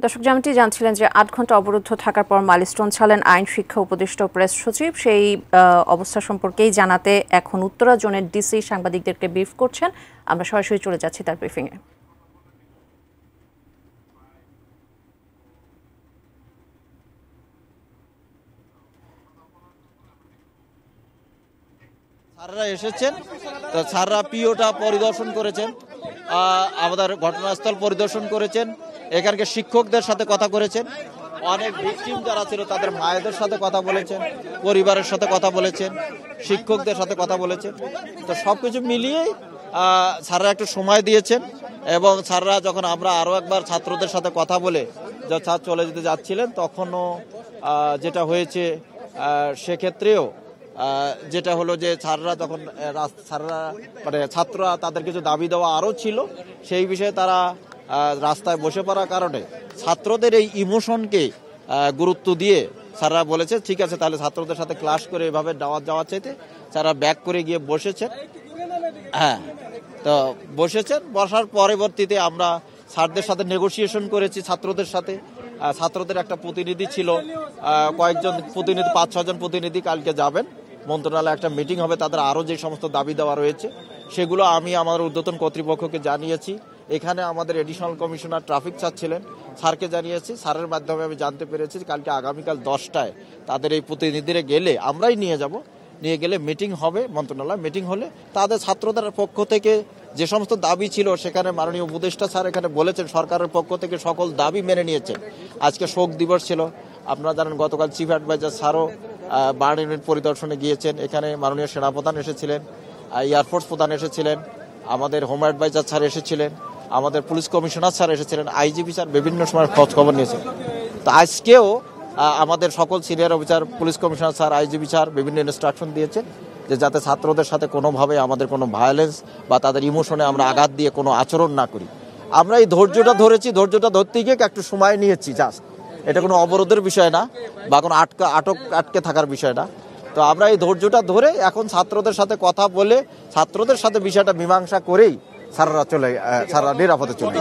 দর্শক যেমনটি জানছিলেন যে ৮ ঘন্টা অবরুদ্ধ থাকার পর মাইলস্টোন ছাড়লেন আইন শিক্ষা উপদেষ্টা ও প্রেস সচিব। সেই অবস্থা সম্পর্কেই জানাতে এখন উত্তরা জোনের ডিসি সাংবাদিকদেরকে ব্রিফ করছেন। আমরা সরাসরি চলে যাচ্ছি তার ব্রিফিংয়ে। স্যাররা এসেছেন, তো স্যাররা পিওটা পরিদর্শন করেছেন, আমাদের ঘটনাস্থল পরিদর্শন করেছেন, এখানকার শিক্ষকদের সাথে কথা করেছেন, অনেক ভিকটিম যারা ছিল তাদের মায়েদের সাথে কথা বলেছেন, পরিবারের সাথে কথা বলেছেন, শিক্ষকদের সাথে কথা বলেছেন। তো সব কিছু মিলিয়েই স্যাররা একটু সময় দিয়েছেন এবং স্যাররা যখন আমরা আরও একবার ছাত্রদের সাথে কথা বলে স্যার চলে যেতে যাচ্ছিলেন তখনও যেটা হয়েছে সেক্ষেত্রেও যেটা হলো যে স্যাররা যখন ছাত্ররা তাদের কিছু দাবি দেওয়া আরও ছিল, সেই বিষয়ে তারা রাস্তায় বসে পড়ার কারণে ছাত্রদের এই ইমোশনকে গুরুত্ব দিয়ে স্যাররা বলেছে ঠিক আছে তাহলে ছাত্রদের সাথে ক্লাস করে এভাবে যাওয়ার চাইতে স্যাররা ব্যাক করে গিয়ে বসেছেন। হ্যাঁ, তো বসার পরবর্তীতে আমরা স্যারদের সাথে নেগোসিয়েশন করেছি ছাত্রদের সাথে। ছাত্রদের একটা প্রতিনিধি ছিল, কয়েকজন প্রতিনিধি ৫-৬ জন প্রতিনিধি কালকে যাবেন মন্ত্রণালয়ে, একটা মিটিং হবে, তাদের আরও যে সমস্ত দাবি দেওয়া রয়েছে সেগুলো আমি আমার ঊর্ধ্বতন কর্তৃপক্ষকে জানিয়েছি। এখানে আমাদের এডিশনাল কমিশনার ট্রাফিক স্যার ছিলেন, স্যারকে জানিয়েছি। স্যারের মাধ্যমে আমি জানতে পেরেছি কালকে আগামীকাল 10টায় তাদের এই প্রতিনিধিরা গেলে আমরাই নিয়ে গেলে মিটিং হবে, মন্ত্রণালয় মিটিং হলে তাদের ছাত্রদের পক্ষ থেকে যে সমস্ত দাবি ছিল সেখানে মাননীয় উপদেষ্টা স্যার এখানে বলেছেন সরকারের পক্ষ থেকে সকল দাবি মেনে নিয়েছেন। আজকে শোক দিবস ছিল, আপনারা জানেন গতকাল চিফ অ্যাডভাইজার স্যারও বার্ন ইউনিট পরিদর্শনে গিয়েছেন। এখানে মাননীয় সেনাপ্রধান এসেছিলেন, এয়ারফোর্স প্রধান এসেছিলেন, আমাদের হোম অ্যাডভাইজার স্যার এসেছিলেন, আমাদের পুলিশ কমিশনার স্যার এসেছিলেন, আইজিপি স্যার বিভিন্ন সময় খোঁজ খবর নিয়েছেন। তো আজকেও আমাদের সকল senior officer, police commissioner sir, IGP sir বিভিন্ন ইনস্ট্রাকশন দিয়েছেন যে যাতে ছাত্রদের সাথে কোনোভাবে আমাদের কোনো ভায়োলেন্স বা তাদের ইমোশনে আমরা আঘাত দিয়ে কোনো আচরণ না করি। আমরা এই ধৈর্যটা ধরেছি, ধৈর্যটা ধরতে গিয়ে একটু সময় নিয়েছি জাস্ট, এটা কোনো অবরোধের বিষয় না বা কোনো আটকে থাকার বিষয় না। তো আমরা এই ধৈর্যটা ধরে এখন ছাত্রদের সাথে কথা বলে ছাত্রদের সাথে বিষয়টা মীমাংসা করেই স্যাররা নিরাপদে চলে।